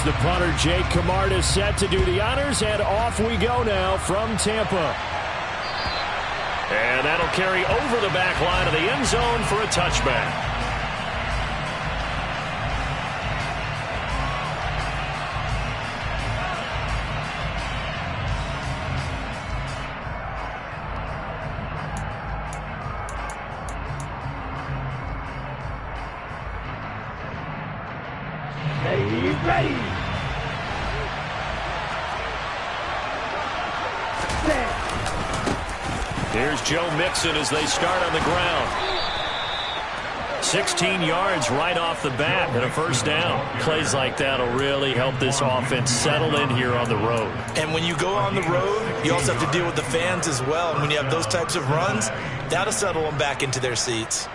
the punter, Jake Camarda, set to do the honors, and off we go now from Tampa. And that'll carry over the back line of the end zone for a touchback. Ready. Here's Joe Mixon as they start on the ground. 16 yards right off the bat and a first down. Plays like that will really help this offense settle in here on the road. And when you go on the road, you also have to deal with the fans as well. And when you have those types of runs, that'll settle them back into their seats.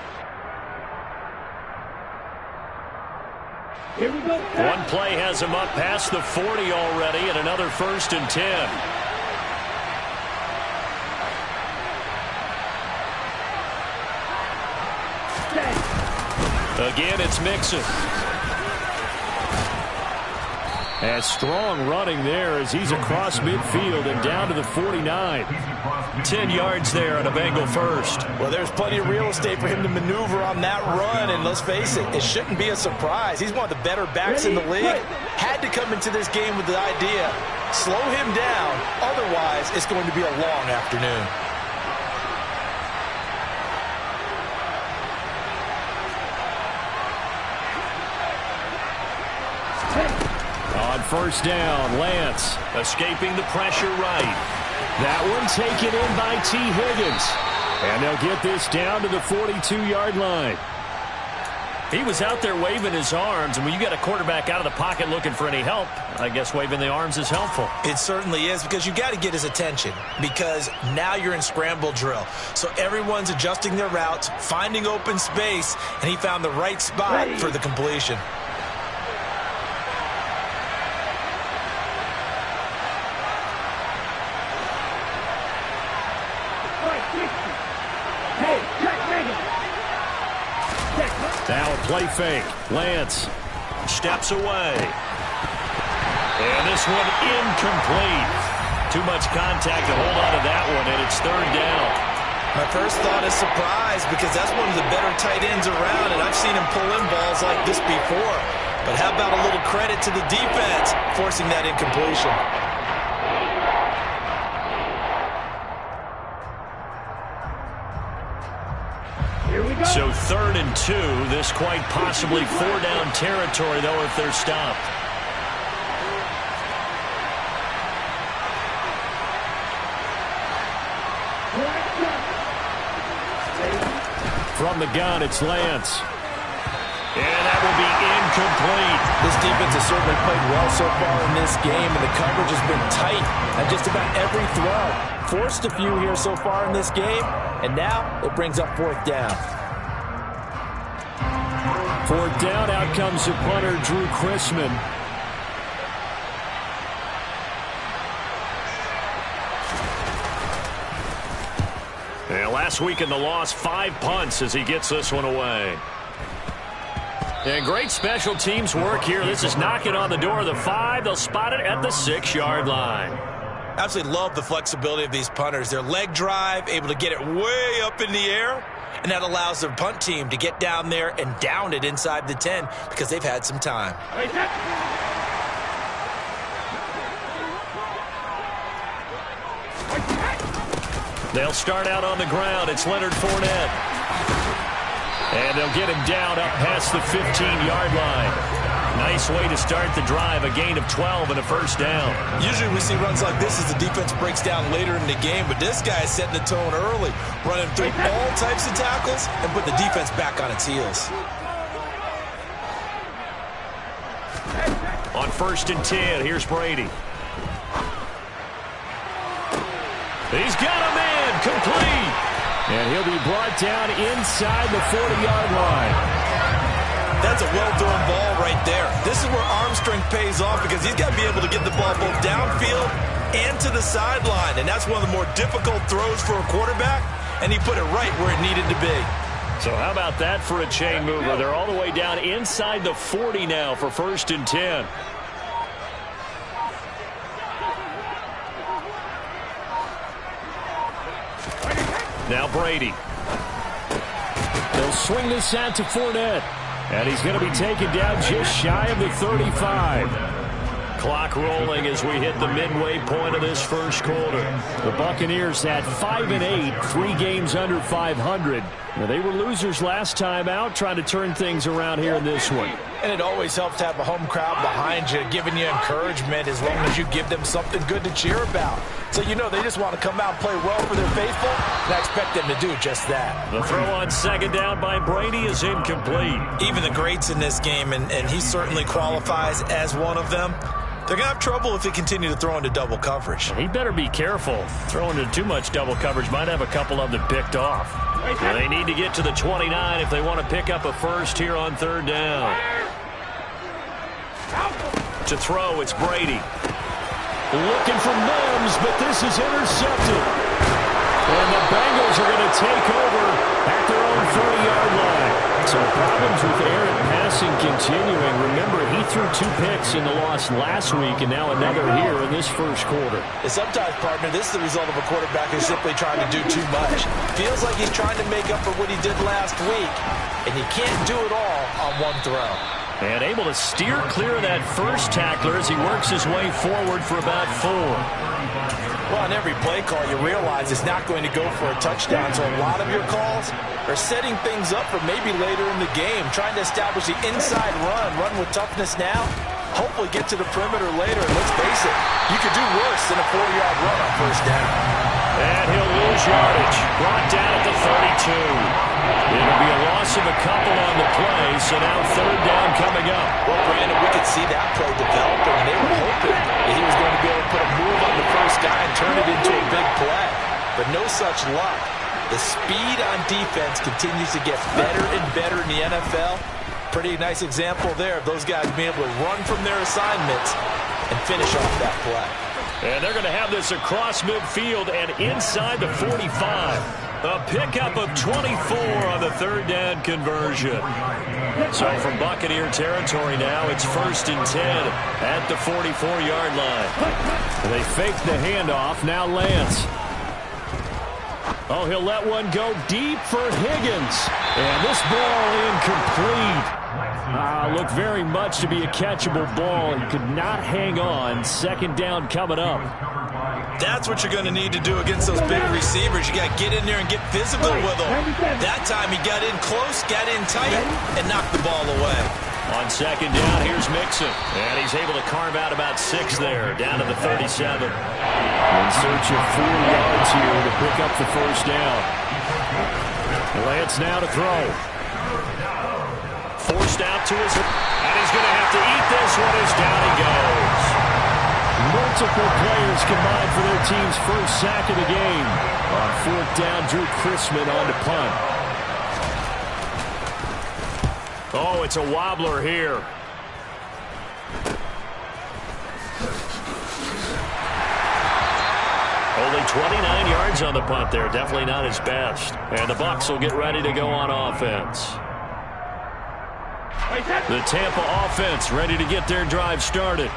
Here we go. One play has him up past the 40 already, and another 1st and 10. Again, it's Mixon. And strong running there as he's across midfield and down to the 49. 10 yards there on a Bengal first. Well, there's plenty of real estate for him to maneuver on that run, and let's face it, it shouldn't be a surprise. He's one of the better backs in the league. Had to come into this game with the idea, slow him down, otherwise it's going to be a long afternoon. On first down, Lance escaping the pressure right. That one taken in by T. Higgins. And they'll get this down to the 42-yard line. He was out there waving his arms, and when you got a quarterback out of the pocket looking for any help, I guess waving the arms is helpful. It certainly is, because you got to get his attention, because now you're in scramble drill. So everyone's adjusting their routes, finding open space, and he found the right spot for the completion. Now a play fake. Lance steps away. And this one incomplete. Too much contact to hold on to that one, and it's 3rd down. My first thought is surprise, because that's one of the better tight ends around, and I've seen him pull in balls like this before. But how about a little credit to the defense forcing that incompletion? So 3rd and 2. This quite possibly 4-down territory, though, if they're stopped. from the gun. It's Lance. And that will be incomplete. This defense has certainly played well so far in this game, and the coverage has been tight at just about every throw. Forced a few here so far in this game, and now it brings up 4th down. 4th down, out comes the punter, Drew Chrisman. And last week in the loss, 5 punts as he gets this one away. And great special teams work here. This is knocking on the door of the 5. They'll spot it at the 6-yard line. Absolutely love the flexibility of these punters. Their leg drive, able to get it way up in the air, and that allows their punt team to get down there and down it inside the 10 because they've had some time. They'll start out on the ground. It's Leonard Fournette. And they'll get him down up past the 15-yard line. Nice way to start the drive, a gain of 12 and a 1st down. Usually we see runs like this as the defense breaks down later in the game, but this guy is setting the tone early, running through all types of tackles and put the defense back on its heels. On 1st and 10, here's Brady. He's got a man, complete. And he'll be brought down inside the 40-yard line. That's a well-thrown ball right there. This is where arm strength pays off because he's got to be able to get the ball both downfield and to the sideline. And that's one of the more difficult throws for a quarterback, and he put it right where it needed to be. So how about that for a chain mover? They're all the way down inside the 40 now for 1st and 10. Now Brady. They'll swing this out to Fournette. And he's going to be taken down just shy of the 35. Clock rolling as we hit the midway point of this first quarter. The Buccaneers at 5-8, 3 games under 500. Now, they were losers last time out, trying to turn things around here in this one. And it always helps to have a home crowd behind you, giving you encouragement as long as you give them something good to cheer about. So you know they just want to come out and play well for their faithful, and I expect them to do just that. The throw on second down by Brady is incomplete. Even the greats in this game, and he certainly qualifies as one of them, they're going to have trouble if they continue to throw into double coverage. He better be careful. Throwing into too much double coverage might have a couple of them picked off. They need to get to the 29 if they want to pick up a first here on third down. To throw, it's Brady. Looking for Mims, but this is intercepted. And the Bengals are going to take over at their own 30-yard line. So problems with errant passing continuing. Remember, he threw 2 picks in the loss last week, and now another here in this first quarter. And sometimes, partner, this is the result of a quarterback who's simply trying to do too much. Feels like he's trying to make up for what he did last week, and you can't do it all on one throw. And able to steer clear of that first tackler as he works his way forward for about 4. Well, on every play call, you realize it's not going to go for a touchdown, so a lot of your calls are setting things up for maybe later in the game, trying to establish the inside run with toughness now, hopefully get to the perimeter later, and let's face it, you could do worse than a 4-yard run on first down. And he'll lose yardage, brought down at the 32. It'll be a loss of a couple on the play, so now third down coming up. Well, Brandon, we could see that play developing, and they were hoping that he was going to be able to put a move on the first guy and turn it into a big play. But no such luck. The speed on defense continues to get better and better in the NFL. Pretty nice example there of those guys being able to run from their assignments and finish off that play. And they're going to have this across midfield and inside the 45. A pickup of 24 on the third down conversion. So from Buccaneer territory now, it's 1st and 10 at the 44-yard line. They fake the handoff. Now Lance. Oh, he'll let one go deep for Higgins. And this ball incomplete. Looked very much to be a catchable ball. He could not hang on. Second down coming up. That's what you're going to need to do against those big receivers. You got to get in there and get physical with them. That time he got in close, got in tight, and knocked the ball away. On second down, here's Mixon. And he's able to carve out about 6 there, down to the 37. In search of 4 yards here to pick up the first down. Lance now to throw. Forced out to his... And he's going to have to eat this one as down he goes. Multiple players combined for their team's first sack of the game. On 4th down, Drew Chrisman on to punt. Oh, it's a wobbler here. Only 29 yards on the punt there. Definitely not his best. And the Bucs will get ready to go on offense. The Tampa offense ready to get their drive started.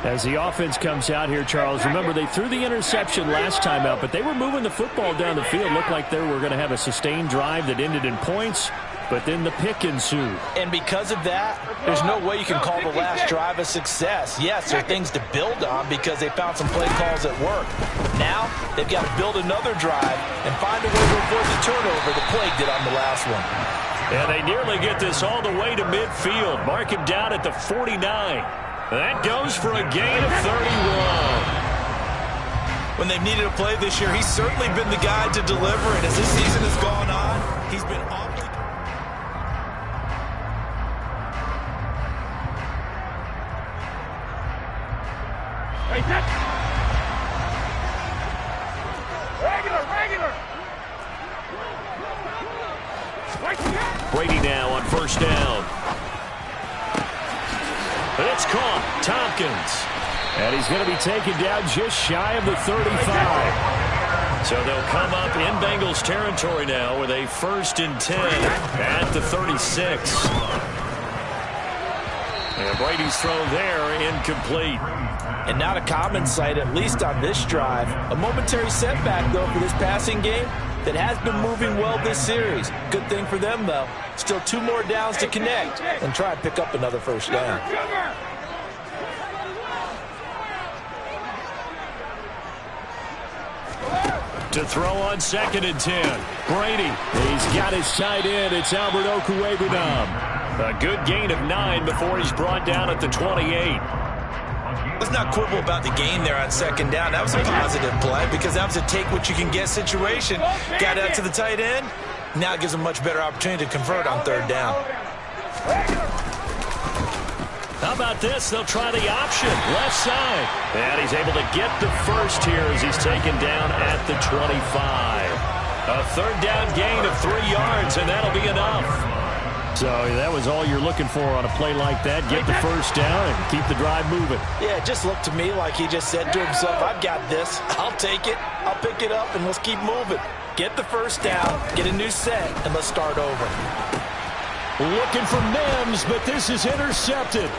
As the offense comes out here, Charles, remember they threw the interception last time out, but they were moving the football down the field. Looked like they were going to have a sustained drive that ended in points, but then the pick ensued. And because of that, there's no way you can call the last drive a success. Yes, there are things to build on because they found some play calls that work. Now, they've got to build another drive and find a way to avoid the turnover that plagued it on the last one. And they nearly get this all the way to midfield. Mark him down at the 49. That goes for a gain of 31. When they've needed a play this year, he's certainly been the guy to deliver. And as this season has gone on, he's been awfully... Brady now on first down. It's caught. Tompkins. And he's going to be taken down just shy of the 35. So they'll come up in Bengals territory now with a 1st and 10 at the 36. And Brady's throw there incomplete. And not a common sight, at least on this drive. A momentary setback, though, for this passing game. that has been moving well this series. Good thing for them, though. Still 2 more downs to connect and try and pick up another first down. To throw on 2nd and 10. Brady. He's got his tight end. It's Albert Okwuegbunam. A good gain of 9 before he's brought down at the 28. Let's not quibble about the gain there on 2nd down. That was a positive play because that was a take-what-you-can-get situation. Got out to the tight end. Now it gives him a much better opportunity to convert on 3rd down. How about this? They'll try the option. Left side. And he's able to get the first here as he's taken down at the 25. A 3rd down gain of 3 yards, and that'll be enough. So that was all you're looking for on a play like that. Get the first down and keep the drive moving. Yeah, it just looked to me like he just said to himself, I've got this. I'll take it. I'll pick it up, and let's keep moving. Get the first down, get a new set, and let's start over. Looking for Mims, but this is intercepted.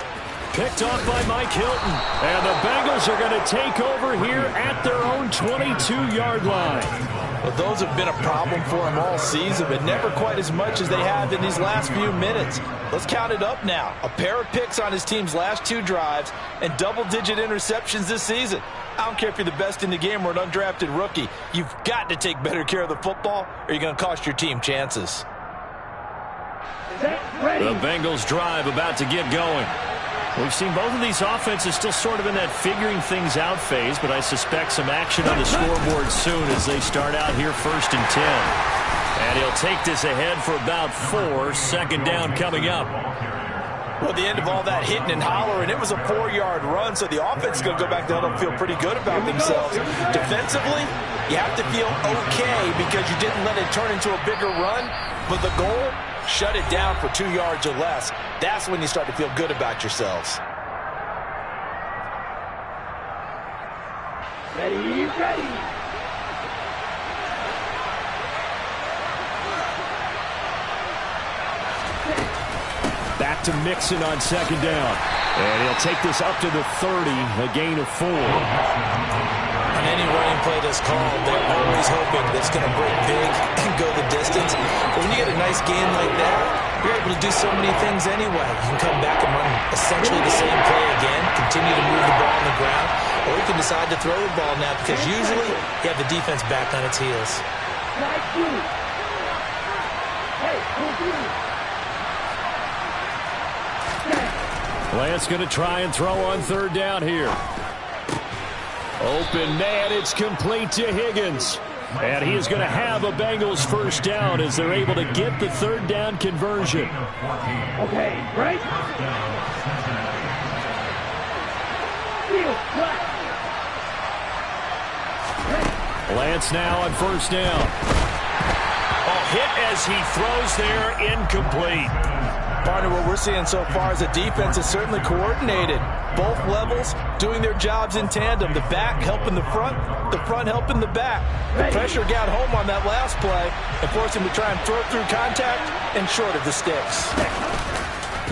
Picked off by Mike Hilton. And the Bengals are going to take over here at their own 22-yard line. Well, those have been a problem for him all season, but never quite as much as they have in these last few minutes. Let's count it up now. A pair of picks on his team's last 2 drives and double-digit interceptions this season. I don't care if you're the best in the game or an undrafted rookie. You've got to take better care of the football or you're going to cost your team chances. The Bengals drive about to get going. We've seen both of these offenses still sort of in that figuring things out phase, but I suspect some action on the scoreboard soon as they start out here 1st and 10. And he'll take this ahead for about 4. 2nd down coming up. Well, at the end of all that hitting and hollering, it was a 4-yard run, so the offense is going to go back down and feel pretty good about themselves. Defensively, you have to feel okay because you didn't let it turn into a bigger run, but the goal, shut it down for 2 yards or less. That's when you start to feel good about yourselves. Ready. Back to Mixon on 2nd down. And he'll take this up to the 30, a gain of 4. On any running play that's called, they're always hoping that it's going to break big and go the distance. But when you get a nice game like that, you're able to do so many things anyway. You can come back and run essentially the same play again, continue to move the ball on the ground, or you can decide to throw the ball now because usually you have the defense back on its heels. Lance going to try and throw on 3rd down here. Open man, it's complete to Higgins. And he is going to have a Bengals first down as they're able to get the 3rd down conversion. Okay, right? Lance now on 1st down. Hit as he throws there, incomplete. Partner, what we're seeing so far is the defense is certainly coordinated. Both levels doing their jobs in tandem. The back helping the front helping the back. The pressure got home on that last play and forced him to try and throw it through contact and short of the sticks.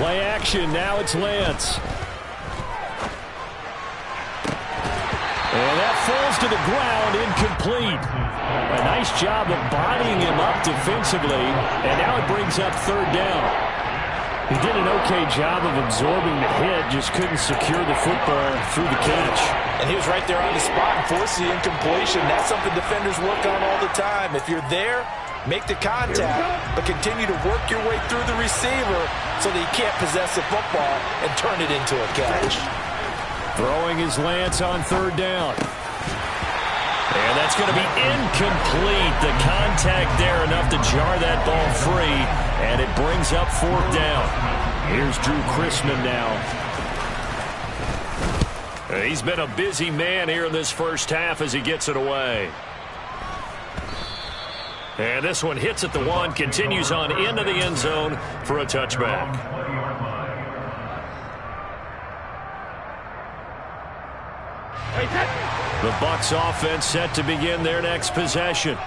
Play action, now it's Lance. And that falls to the ground, incomplete. A nice job of bodying him up defensively, and now it brings up 3rd down. He did an okay job of absorbing the hit, just couldn't secure the football through the catch. And he was right there on the spot and forced the incompletion. That's something defenders work on all the time. If you're there, make the contact, but continue to work your way through the receiver so that he can't possess the football and turn it into a catch. Throwing his Lance on 3rd down. And that's going to be incomplete. The contact there enough to jar that ball free, and it brings up 4th down. Here's Drew Chrisman now. He's been a busy man here in this first half as he gets it away. And this one hits at the 1, continues on into the end zone for a touchback. The Bucs offense set to begin their next possession.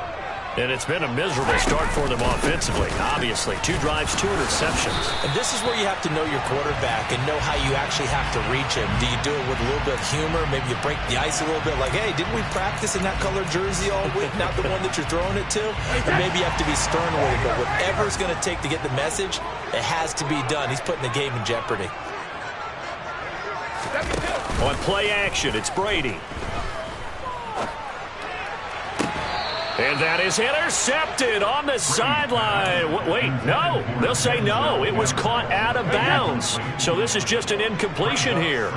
And it's been a miserable start for them offensively, obviously. 2 drives, 2 interceptions. And this is where you have to know your quarterback and know how you actually have to reach him. Do you do it with a little bit of humor? Maybe you break the ice a little bit like, hey, didn't we practice in that color jersey all week? Not the one that you're throwing it to? Or maybe you have to be stern with it. But whatever it's going to take to get the message, it has to be done. He's putting the game in jeopardy. On play action, it's Brady. And that is intercepted on the sideline. Wait, no. They'll say no. It was caught out of bounds. So this is just an incompletion here.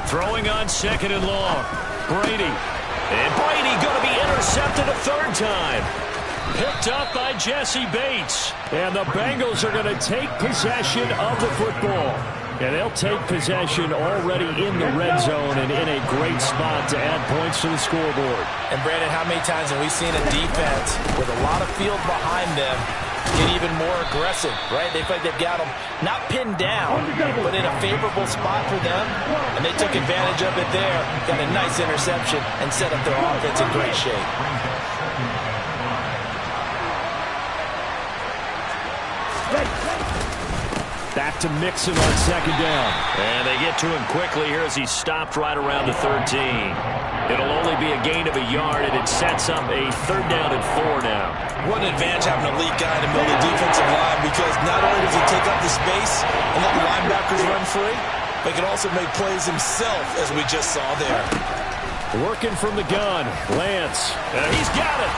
Throwing on 2nd and long. Brady. And Brady going to be intercepted a 3rd time. Picked up by Jesse Bates. And the Bengals are going to take possession of the football. And they'll take possession already in the red zone and in a great spot to add points to the scoreboard. And, Brandon, how many times have we seen a defense with a lot of field behind them get even more aggressive, right? They feel like they've got them not pinned down, but in a favorable spot for them. And they took advantage of it there, got a nice interception, and set up their offense in great shape. Back to Mixon on 2nd down. And they get to him quickly here as he stopped right around the 13. It'll only be a gain of a yard, and it sets up a 3rd down and 4 now. What an advantage having an elite guy in the middle of the defensive line, because not only does he take up the space and let the linebackers run free, but he can also make plays himself, as we just saw there. Working from the gun, Lance. He's got it.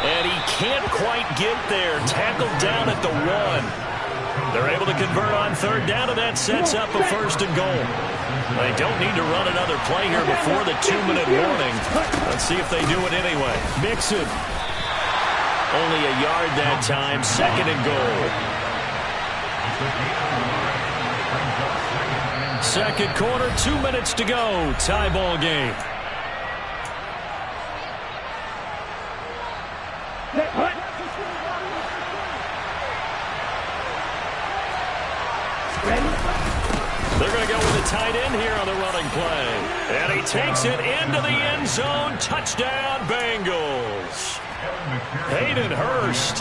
And he can't quite get there. Tackled down at the 1. They're able to convert on 3rd down, and that sets up a 1st and goal. They don't need to run another play here before the 2-minute warning. Let's see if they do it anyway. Mixon. Only a yard that time, 2nd and goal. 2nd quarter, 2 minutes to go. Tie ball game. They're going to go with a tight end here on the running play. And he takes it into the end zone. Touchdown, Bengals. Hayden Hurst,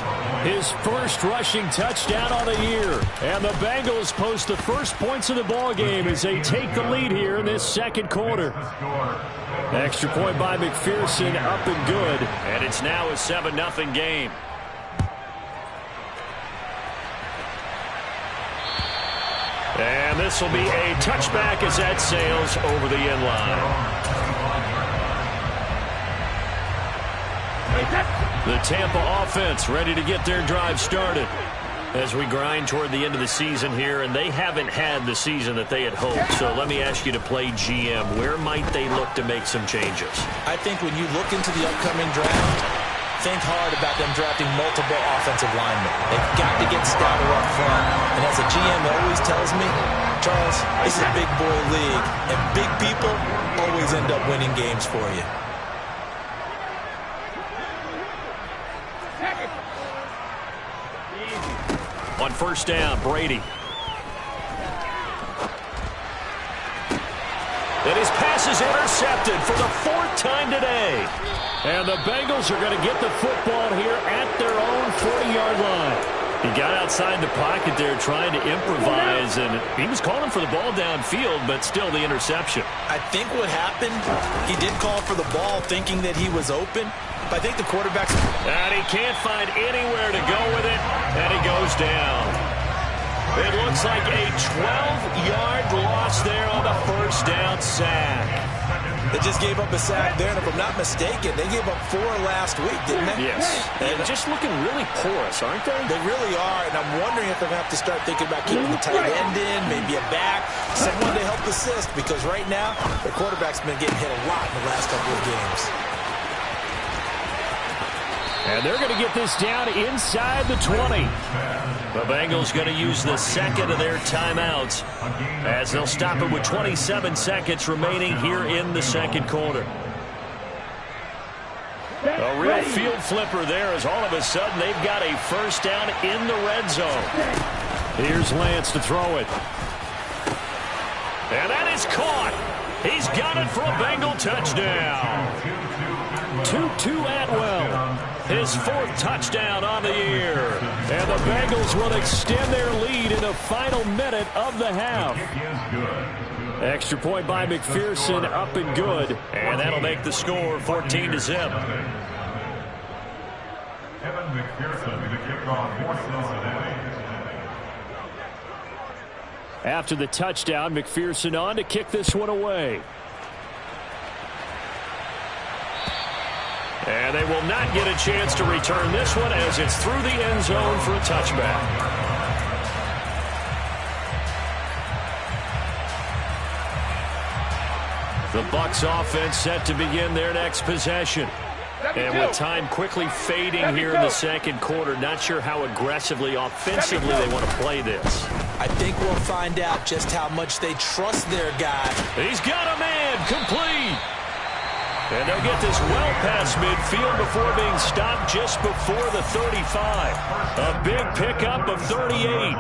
his first rushing touchdown on the year. And the Bengals post the first points of the ball game as they take the lead here in this 2nd quarter. Extra point by McPherson, up and good. And it's now a 7-0 game. And this will be a touchback as that sails over the end line. The Tampa offense ready to get their drive started as we grind toward the end of the season here, and they haven't had the season that they had hoped. So let me ask you to play GM. Where might they look to make some changes? I think when you look into the upcoming draft, think hard about them drafting multiple offensive linemen. They've got to get stouter up front. And as a GM always tells me, Charles, this is a big boy league, and big people always end up winning games for you. On 1st down, Brady. And his pass is intercepted for the 4th time today. And the Bengals are going to get the football here at their own 40-yard line. He got outside the pocket there trying to improvise, and he was calling for the ball downfield, but still the interception. I think what happened, he did call for the ball thinking that he was open, but I think the quarterback's... And he can't find anywhere to go with it, and he goes down. It looks like a 12-yard loss there on the 1st down sack. They just gave up a sack there, and if I'm not mistaken, they gave up 4 last week, didn't they? Yes. And just looking really porous, aren't they? They really are, and I'm wondering if they're going to have to start thinking about keeping the tight end in, maybe a back, someone to help assist, because right now, their quarterback's been getting hit a lot in the last couple of games. And they're going to get this down inside the 20. The Bengals going to use the 2nd of their timeouts as they'll stop it with 27 seconds remaining here in the 2nd quarter. A real field flipper there as all of a sudden they've got a 1st down in the red zone. Here's Lance to throw it. And that is caught. He's got it for a Bengal touchdown. Tutu Atwell, his 4th touchdown on the year. And the Bengals will extend their lead in the final minute of the half. Extra point by McPherson, up and good. And that'll make the score 14-0. After the touchdown, McPherson on to kick this one away. And they will not get a chance to return this one as it's through the end zone for a touchback. The Bucs offense set to begin their next possession. And with time quickly fading here in the second quarter, not sure how aggressively, offensively they want to play this. I think we'll find out just how much they trust their guy. He's got a man, complete. And they'll get this well past midfield before being stopped just before the 35. A big pickup of 38.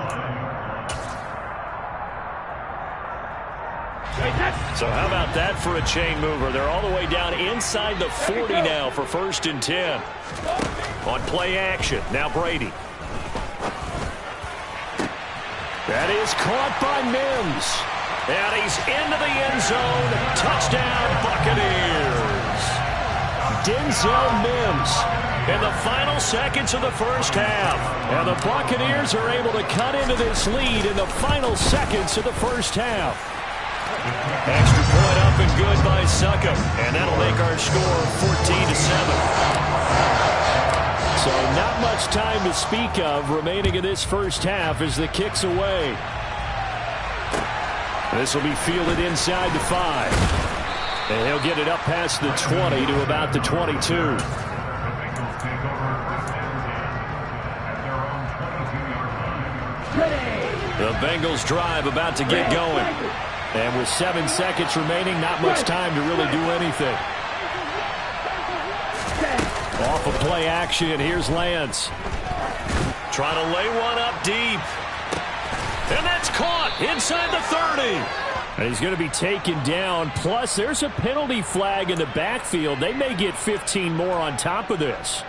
So how about that for a chain mover? They're all the way down inside the 40 now for 1st and 10. On play action, now Brady. That is caught by Mims. And he's into the end zone. Touchdown, Buccaneers. Denzel Mims in the final seconds of the first half. And the Buccaneers are able to cut into this lead in the final seconds of the first half. Extra point up and good by Succop. And that'll make our score 14-7. So not much time to speak of remaining in this first half as the kick's away. This will be fielded inside the 5. And he'll get it up past the 20 to about the 22. The Bengals drive about to get going. And with 7 seconds remaining, not much time to really do anything. Off of play action, here's Lance. Trying to lay one up deep. And that's caught inside the 30. And he's going to be taken down. Plus, there's a penalty flag in the backfield. They may get 15 more on top of this.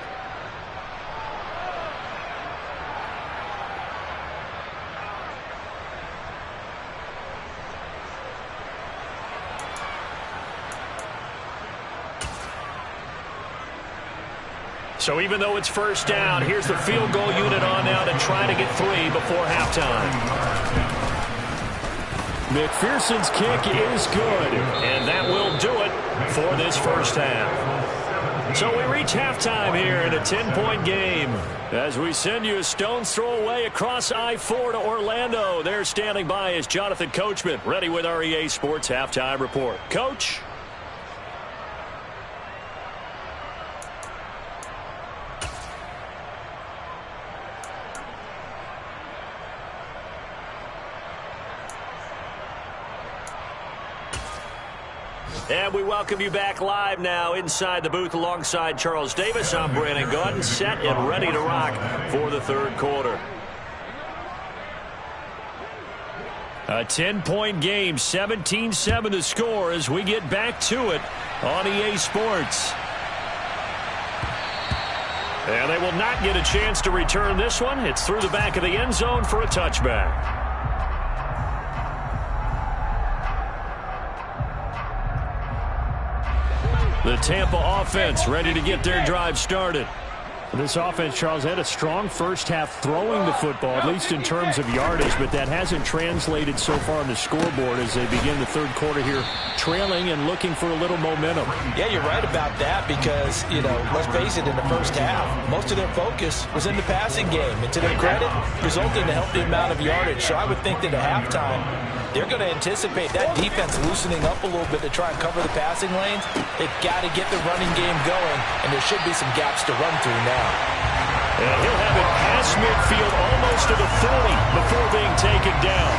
So even though it's first down, here's the field goal unit on now to try to get 3 before halftime. McPherson's kick is good, and that will do it for this first half. So we reach halftime here in a 10-point game as we send you a stone's throw away across I-4 to Orlando. There standing by is Jonathan Coachman, ready with our EA Sports Halftime Report. Coach? And we welcome you back live now inside the booth alongside Charles Davis. I'm Brandon Gaudin, set and ready to rock for the third quarter. A 10-point game, 17-7 to score as we get back to it on EA Sports. And they will not get a chance to return this one. It's through the back of the end zone for a touchback. The Tampa offense ready to get their drive started. This offense, Charles, had a strong first half throwing the football, at least in terms of yardage, but that hasn't translated so far on the scoreboard as they begin the third quarter here, trailing and looking for a little momentum. Yeah, you're right about that because, let's face it, in the first half, most of their focus was in the passing game. And to their credit, resulted in a healthy amount of yardage. So I would think that at halftime, they're going to anticipate that defense loosening up a little bit to try and cover the passing lanes. They've got to get the running game going, and there should be some gaps to run through now. And he'll have it past midfield almost to the 30 before being taken down.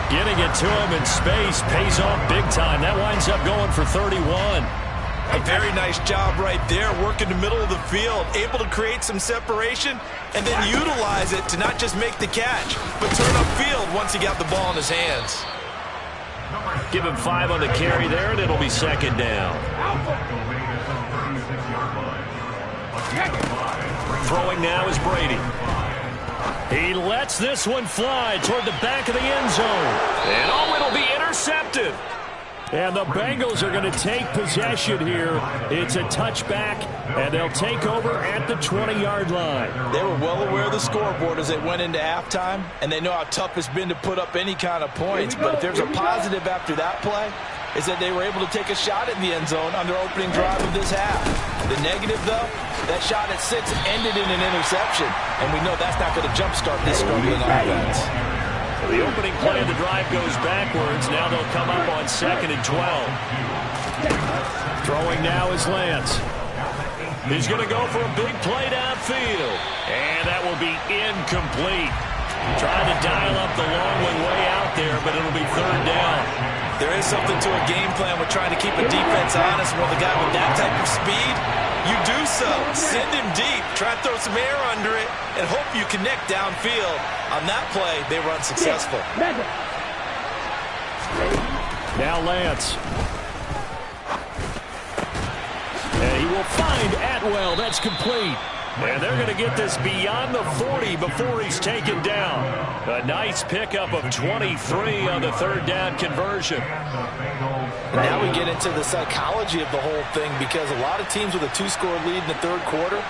Getting it to him in space pays off big time. That winds up going for 31. A very nice job right there, working the middle of the field, able to create some separation and then utilize it to not just make the catch, but turn upfield once he got the ball in his hands. Give him 5 on the carry there, and it'll be second down. Throwing now is Brady. He lets this one fly toward the back of the end zone. And it'll be intercepted. And the Bengals are going to take possession here. It's a touchback, and they'll take over at the 20-yard line. They were well aware of the scoreboard as they went into halftime, and they know how tough it's been to put up any kind of points. But if there's a positive after that play, is that they were able to take a shot at the end zone on their opening drive of this half. The negative, though, that shot at 6 ended in an interception, and we know that's not going to jumpstart this struggling offense. The opening play of the drive goes backwards. Now they'll come up on 2nd and 12. Throwing now is Lance. He's going to go for a big play downfield. And that will be incomplete. Trying to dial up the long one way out there, but it'll be 3rd down. There is something to a game plan with trying to keep a defense honest. With a guy with that type of speed, you do so. Send him deep, try to throw some air under it, and hope you connect downfield. On that play, they were unsuccessful. Now Lance. And he will find Atwell. That's complete. And they're going to get this beyond the 40 before he's taken down. A nice pickup of 23 on the 3rd down conversion. Now we get into the psychology of the whole thing, because a lot of teams with a 2-score lead in the 3rd quarter,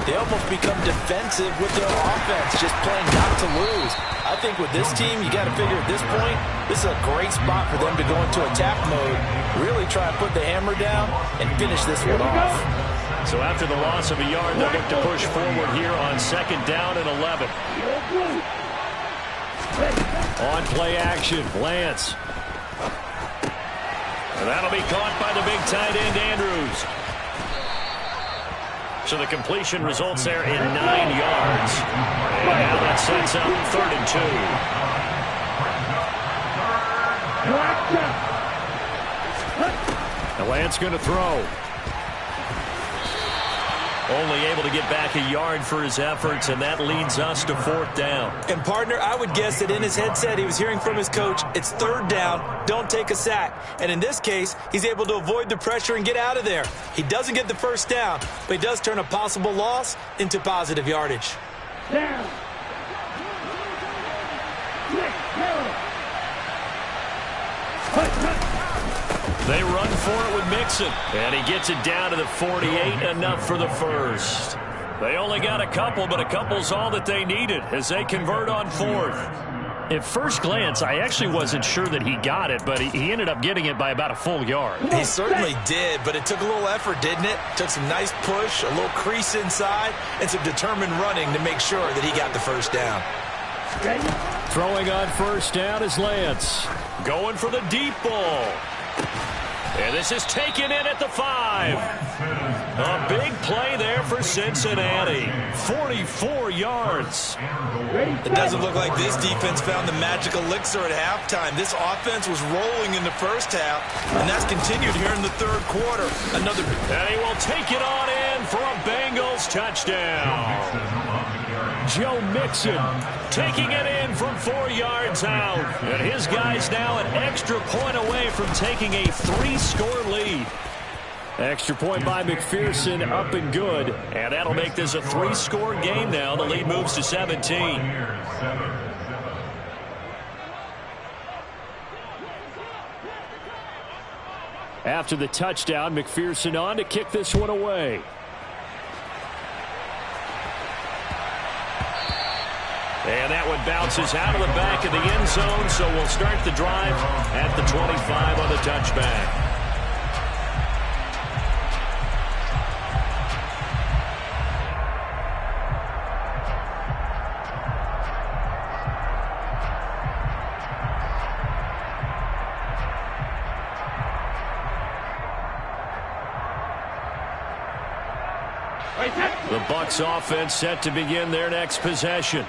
they almost become defensive with their offense, just playing not to lose. I think with this team, you got to figure at this point, this is a great spot for them to go into attack mode, really try to put the hammer down and finish this one off. So after the loss of a yard, they'll look to push forward here on 2nd down and 11. On play action, Lance. And that'll be caught by the big tight end, Andrews. So the completion results there in 9 yards. And now that sets up 3rd and 2. And Lance going to throw. Only able to get back a yard for his efforts, and that leads us to 4th down. And, partner, I would guess that in his headset he was hearing from his coach, it's 3rd down, don't take a sack. And in this case, he's able to avoid the pressure and get out of there. He doesn't get the 1st down, but he does turn a possible loss into positive yardage. Down. They run for it with Mixon, and he gets it down to the 48, enough for the 1st. They only got a couple, but a couple's all that they needed as they convert on 4th. At first glance, I actually wasn't sure that he got it, but he ended up getting it by about a full yard. He certainly did, but it took a little effort, didn't it? Took some nice push, a little crease inside, and some determined running to make sure that he got the 1st down. Throwing on 1st down is Lance. Going for the deep ball. And this is taken in at the 5. A big play there for Cincinnati. 44 yards. It doesn't look like this defense found the magic elixir at halftime. This offense was rolling in the 1st half, and that's continued here in the 3rd quarter. And he will take it on in for a Bengals touchdown. Joe Mixon taking it in from 4 yards out. And his guy's now an extra point away from taking a 3-score lead. Extra point by McPherson, up and good. And that'll make this a 3-score game now. The lead moves to 17. After the touchdown, McPherson on to kick this one away. And that one bounces out of the back of the end zone, so we'll start the drive at the 25 on the touchback. The Bucs offense set to begin their next possession.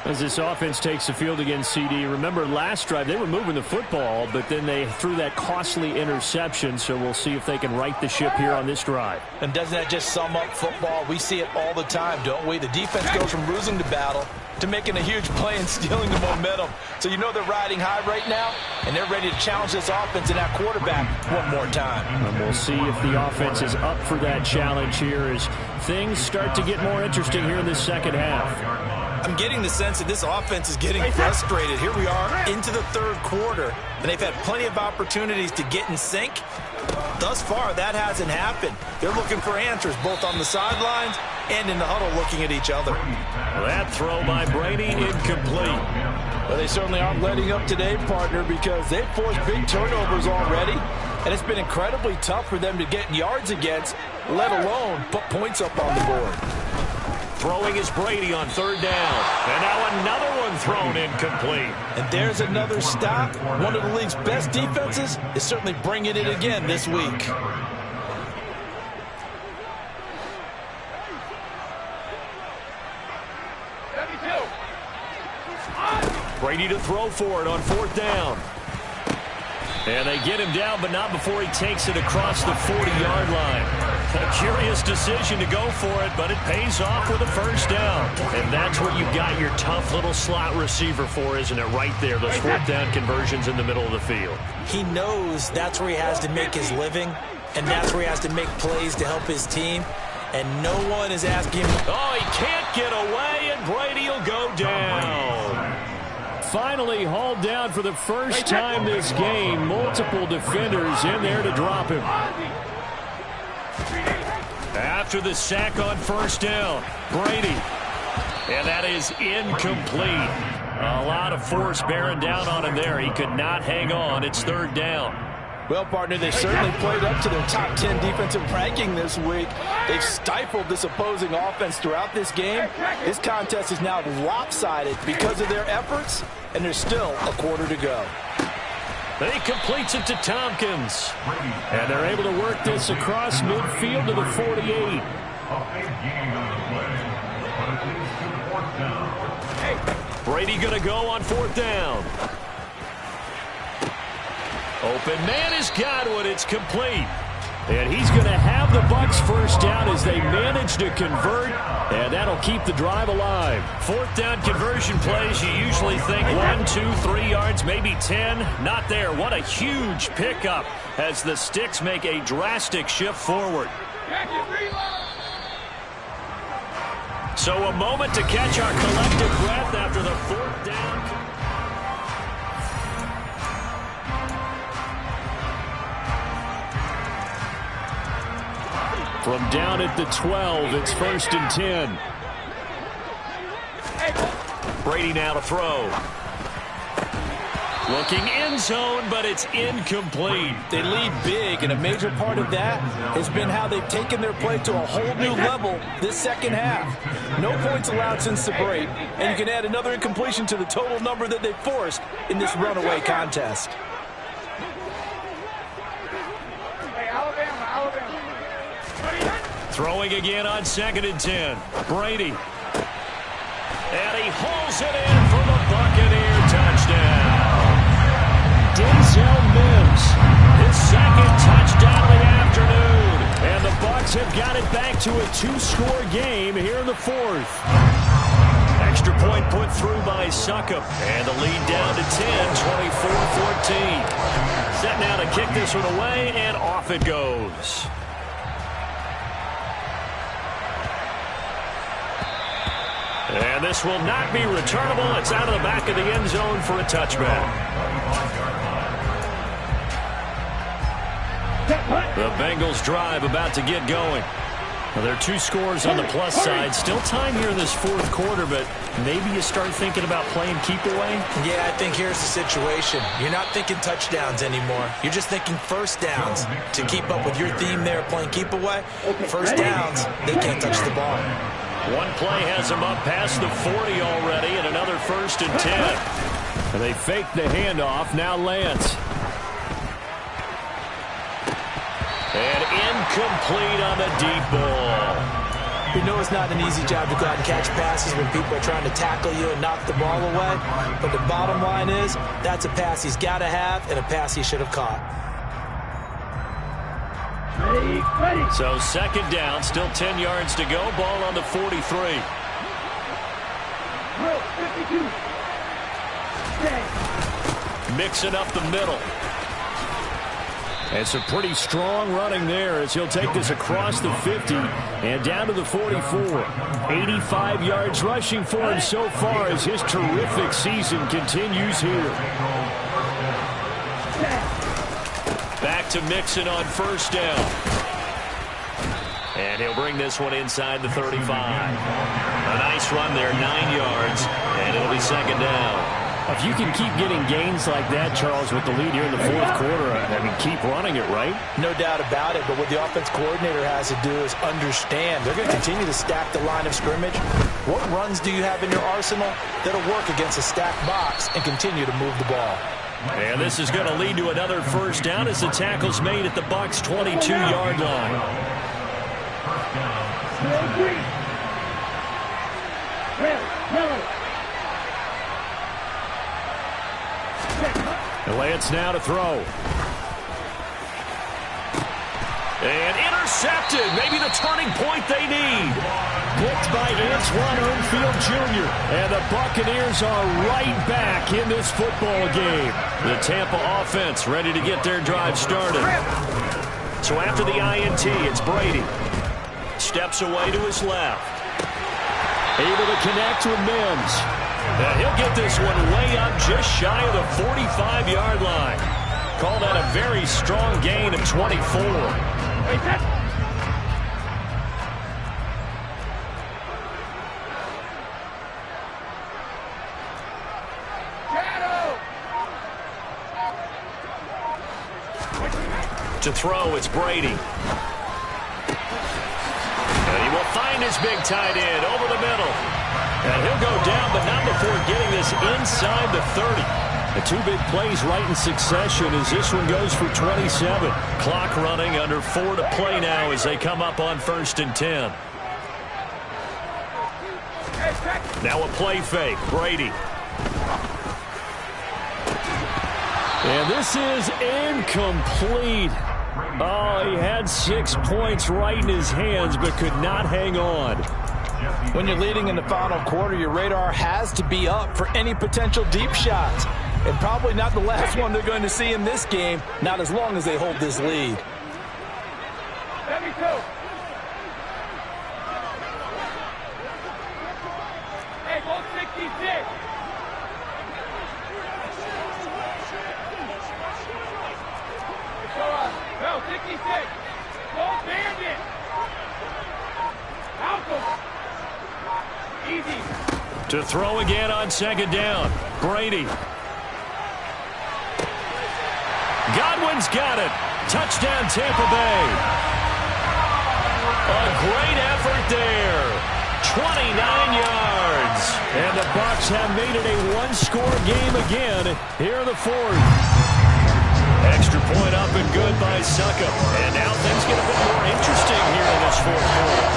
As this offense takes the field against CD, remember last drive they were moving the football, but then they threw that costly interception, so we'll see if they can right the ship here on this drive. And doesn't that just sum up football? We see it all the time, don't we? The defense goes from losing the battle to making a huge play and stealing the momentum. So you know they're riding high right now, and they're ready to challenge this offense and that quarterback one more time. And we'll see if the offense is up for that challenge here as things start to get more interesting here in this second half. I'm getting the sense that this offense is getting frustrated. Here we are into the third quarter, and they've had plenty of opportunities to get in sync. Thus far, that hasn't happened. They're looking for answers both on the sidelines and in the huddle looking at each other. That throw by Brady incomplete. Well, they certainly aren't letting up today, partner, because they've forced big turnovers already, and it's been incredibly tough for them to get yards against, let alone put points up on the board. Throwing is Brady on third down. And now another one thrown incomplete. And there's another stop. One of the league's best defenses is certainly bringing it again this week. Brady to throw for it on fourth down. And they get him down, but not before he takes it across the 40-yard line. A curious decision to go for it, but it pays off with a first down. And that's what you've got your tough little slot receiver for, isn't it? Right there, those fourth down conversions in the middle of the field. He knows that's where he has to make his living, and that's where he has to make plays to help his team. And no one is asking him. Oh, he can't get away, and Brady will go down. Finally hauled down for the first time this game. Multiple defenders in there to drop him. After the sack on first down, Brady. And that is incomplete. A lot of force bearing down on him there. He could not hang on. It's third down. Well, partner, they certainly played up to their top 10 defensive ranking this week. They've stifled this opposing offense throughout this game. This contest is now lopsided because of their efforts, and there's still a quarter to go. He completes it to Tompkins. And they're able to work this across midfield to the 48. Brady going to go on fourth down. Open man is Godwin. It's complete. And he's going to have the Bucs first down as they manage to convert, and that'll keep the drive alive. Fourth down conversion plays, you usually think 1, 2, 3 yards, maybe 10. Not there. What a huge pickup as the Sticks make a drastic shift forward. So a moment to catch our collective breath after the fourth down. From down at the 12, it's 1st and 10. Brady now to throw. Looking end zone, but it's incomplete. They lead big, and a major part of that has been how they've taken their play to a whole new level this second half. No points allowed since the break, and you can add another incompletion to the total number that they've forced in this runaway contest. Throwing again on 2nd and 10. Brady. And he hauls it in for the Buccaneer touchdown. Denzel Mims, His second touchdown of the afternoon. and the Bucs have got it back to a 2-score game here in the 4th. Extra point put through by Succop. And the lead down to 10, 24-14. Set now to kick this one away, and off it goes. And this will not be returnable. It's out of the back of the end zone for a touchback. The Bengals drive about to get going. Well, there are 2 scores on the plus side. Still time here in this 4th quarter, but maybe you start thinking about playing keep away? Yeah, I think here's the situation. You're not thinking touchdowns anymore. You're just thinking first downs. To keep up with your theme there, playing keep away, first downs, they can't touch the ball. One play has him up past the 40 already, and another 1st and 10. And they fake the handoff. Now Lance. And incomplete on the deep ball. We know it's not an easy job to go out and catch passes when people are trying to tackle you and knock the ball away. But the bottom line is, that's a pass he's got to have and a pass he should have caught. So 2nd down, still 10 yards to go. Ball on the 43. Mixing up the middle. And some pretty strong running there as he'll take this across the 50 and down to the 44. 85 yards rushing for him so far as his terrific season continues here. Back to Mixon on first down. And he'll bring this one inside the 35. A nice run there, 9 yards, and it'll be second down. If you can keep getting gains like that, Charles, with the lead here in the fourth quarter, I mean, keep running it, right? No doubt about it, but what the offense coordinator has to do is understand. They're going to continue to stack the line of scrimmage. What runs do you have in your arsenal that'll work against a stacked box and continue to move the ball? And this is going to lead to another first down as the tackle's made at the Bucs' 22-yard line. The Lance now to throw. And intercepted. Maybe the turning point they need. Picked by Antoine Winfield Jr. And the Buccaneers are right back in this football game. The Tampa offense ready to get their drive started. So after the INT, it's Brady. Steps away to his left. Able to connect with Mims. And he'll get this one way up just shy of the 45-yard line. Call that a very strong gain of 24. To throw, it's Brady. And he will find his big tight end over the middle. And he'll go down, but not before getting this inside the 30. The two big plays right in succession as this one goes for 27. Clock running, under 4 to play now as they come up on 1st and 10. Now a play fake, Brady. And this is incomplete. Oh, he had 6 points right in his hands, but could not hang on. When you're leading in the final quarter, your radar has to be up for any potential deep shots. And probably not the last one they're going to see in this game, not as long as they hold this lead. Hey, go 66. Go 66. Go Bandit. Easy. To throw again on second down. Brady. Godwin's got it. Touchdown, Tampa Bay. A great effort there. 29 yards. And the Bucs have made it a one-score game again here in the fourth. Extra point up and good by Suckup. And now things get a bit more interesting here in this fourth quarter.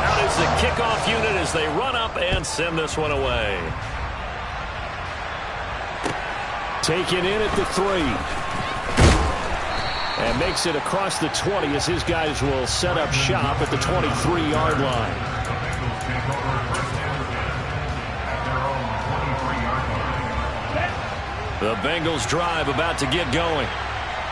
Out is the kickoff unit as they run up and send this one away. Taken in at the 3. And makes it across the 20 as his guys will set up shop at the 23-yard line. The Bengals drive about to get going.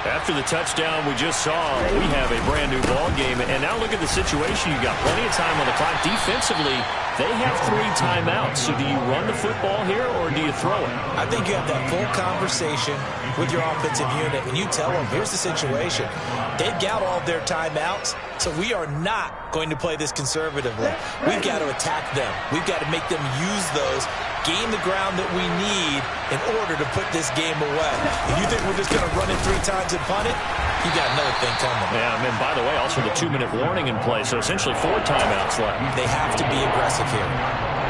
After the touchdown we just saw, we have a brand new ball game. And now look at the situation. You've got plenty of time on the clock. Defensively, they have 3 timeouts. So do you run the football here or do you throw it? I think you have that full conversation with your offensive unit, and you tell them, here's the situation. They've got all of their timeouts, so we are not going to play this conservatively. We've got to attack them. We've got to make them use those, gain the ground that we need in order to put this game away. If you think we're just going to run it 3 times and punt it, you got another thing coming. Yeah, and by the way, also the 2-minute warning in play, so essentially 4 timeouts left. They have to be aggressive here.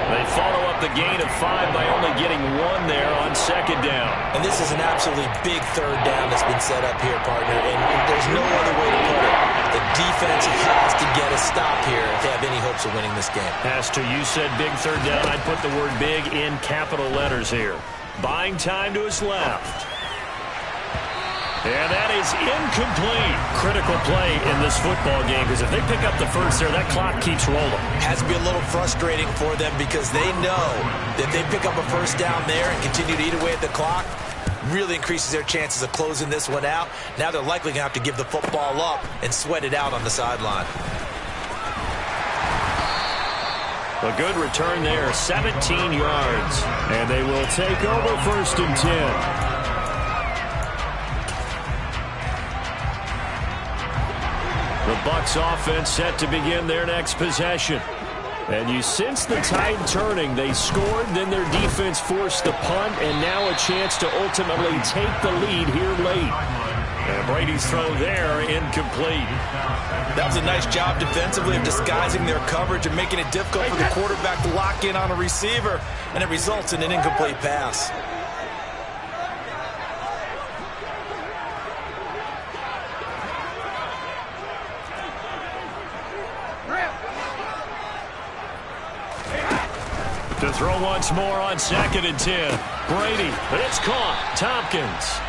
They follow up the gain of 5 by only getting 1 there on second down. And this is an absolutely big third down that's been set up here, partner, and there's no other way to put it. The defense has to get a stop here if they have any hopes of winning this game. Has to. You said big third down. I'd put the word big in capital letters here. Buying time to his left. And that is incomplete. Critical play in this football game, because if they pick up the first there, that clock keeps rolling. Has to be a little frustrating for them because they know that if they pick up a first down there and continue to eat away at the clock, really increases their chances of closing this one out. Now they're likely going to have to give the football up and sweat it out on the sideline. A good return there, 17 yards. And they will take over 1st and 10. The Bucs offense set to begin their next possession. And you sense the tide turning. They scored, then their defense forced the punt, and now a chance to ultimately take the lead here late. And Brady's throw there, incomplete. That was a nice job defensively of disguising their coverage and making it difficult for the quarterback to lock in on a receiver, and it results in an incomplete pass. To throw once more on 2nd and 10. Brady, but it's caught. Tompkins.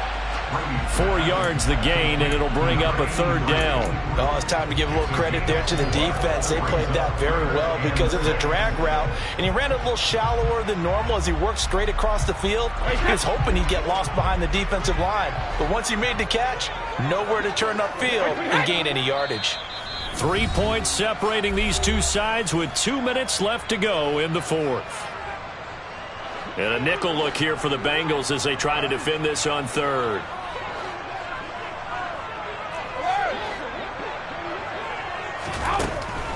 4 yards the gain, and it'll bring up a 3rd down. Oh, it's time to give a little credit there to the defense. They played that very well because it was a drag route, and he ran it a little shallower than normal as he worked straight across the field. He was hoping he'd get lost behind the defensive line, but once he made the catch, nowhere to turn upfield and gain any yardage. 3 points separating these two sides with 2 minutes left to go in the 4th. And a nickel look here for the Bengals as they try to defend this on 3rd.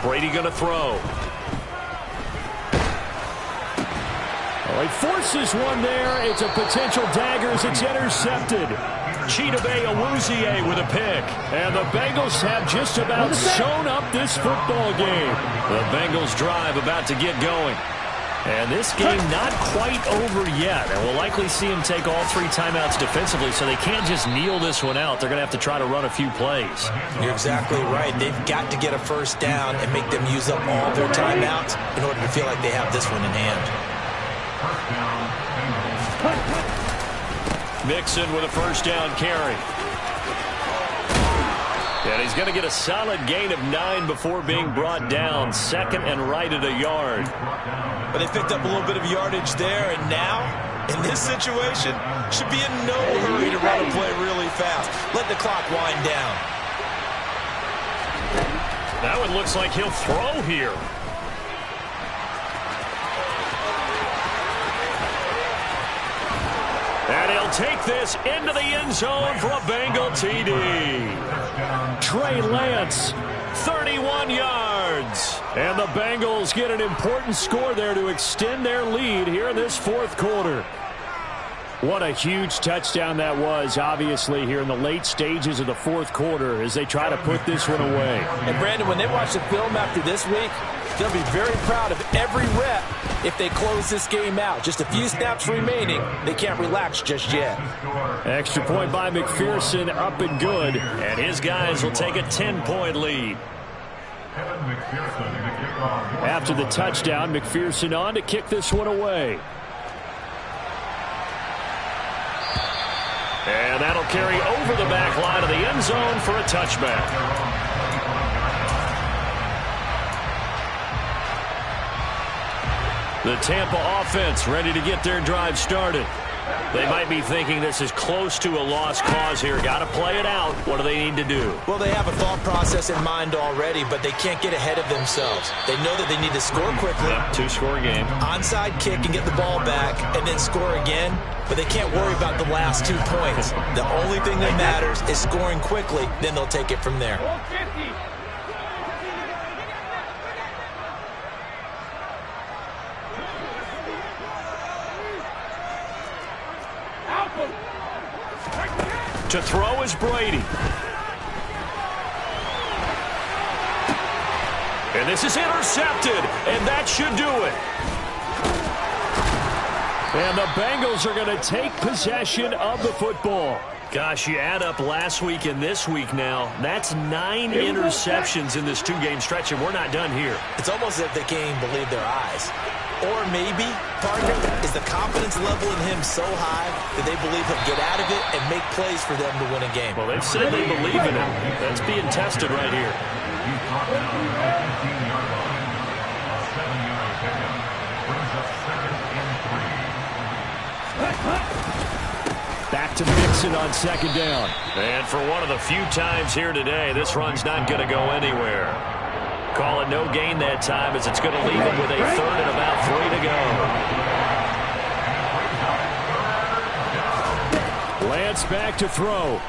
Brady going to throw. He forces one there. It's a potential dagger as it's intercepted. Chidobe Awuzie with a pick. And the Bengals have just about sewn up this football game. The Bengals drive about to get going. And this game not quite over yet. And we'll likely see them take all 3 timeouts defensively, so they can't just kneel this one out. They're going to have to try to run a few plays. You're exactly right. They've got to get a first down and make them use up all their timeouts in order to feel like they have this one in hand. Mixon with a first down carry. And he's going to get a solid gain of 9 before being brought down. 2nd and right at a yard. But they picked up a little bit of yardage there, and now, in this situation, should be in no hurry to run a play really fast. Let the clock wind down. That one looks like he'll throw here. And he'll take this into the end zone for a Bengal TD. Trey Lance, 31 yards. And the Bengals get an important score there to extend their lead here in this 4th quarter. What a huge touchdown that was, obviously, here in the late stages of the 4th quarter as they try to put this one away. And, Brandon, when they watch the film after this week, they'll be very proud of every rep if they close this game out. Just a few snaps remaining. They can't relax just yet. Extra point by McPherson, up and good. And his guys will take a 10-point lead. After the touchdown, McPherson on to kick this one away. And that'll carry over the back line of the end zone for a touchback. The Tampa offense ready to get their drive started. They might be thinking this is close to a lost cause here. Got to play it out. What do they need to do? Well, they have a thought process in mind already, but they can't get ahead of themselves. They know that they need to score quickly. Yep, 2-score game. Onside kick and get the ball back and then score again, but they can't worry about the last 2 points. The only thing that matters is scoring quickly, then they'll take it from there. To throw is Brady. And this is intercepted, and that should do it. And the Bengals are going to take possession of the football. Gosh, you add up last week and this week now. That's 9 interceptions in this 2-game stretch, and we're not done here. It's almost as if they can't even believe their eyes. Or maybe, partner, is the confidence level in him so high that they believe he'll get out of it and make plays for them to win a game? Well, they've said they believe in him. That's being tested right here. Back to Mixon on second down. And for one of the few times here today, this run's not going to go anywhere. Call it no gain that time as it's going to leave him with a third and about 3 to go. Lance back to throw.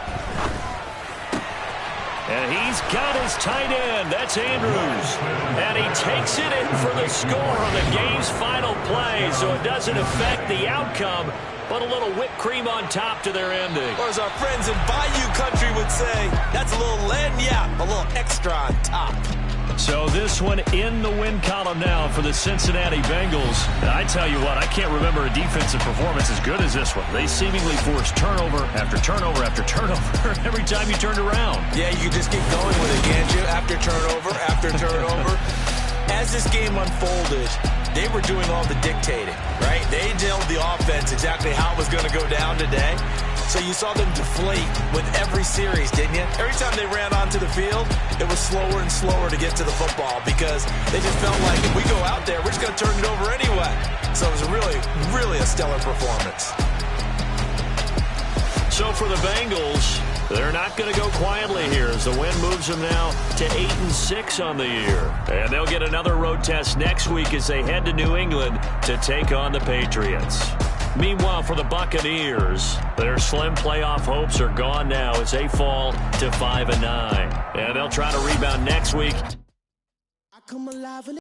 And he's got his tight end. That's Andrews. And he takes it in for the score on the game's final play, so it doesn't affect the outcome, but a little whipped cream on top to their ending. Or as our friends in Bayou Country would say, that's a little lagniappe, a little extra on top. So this one in the win column now for the Cincinnati Bengals. And I tell you what, I can't remember a defensive performance as good as this one. They seemingly forced turnover after turnover after turnover every time you turned around. Yeah, you can just keep going with it, can't you? After turnover. As this game unfolded, they were doing all the dictating, right? They told the offense exactly how it was going to go down today. So you saw them deflate with every series, didn't you? Every time they ran onto the field, it was slower and slower to get to the football because they just felt like if we go out there, we're just going to turn it over anyway. So it was really, really a stellar performance. So for the Bengals, they're not going to go quietly here as the win moves them now to 8-6 on the year. And they'll get another road test next week as they head to New England to take on the Patriots. Meanwhile, for the Buccaneers, their slim playoff hopes are gone now as they fall to 5-9. And they'll try to rebound next week.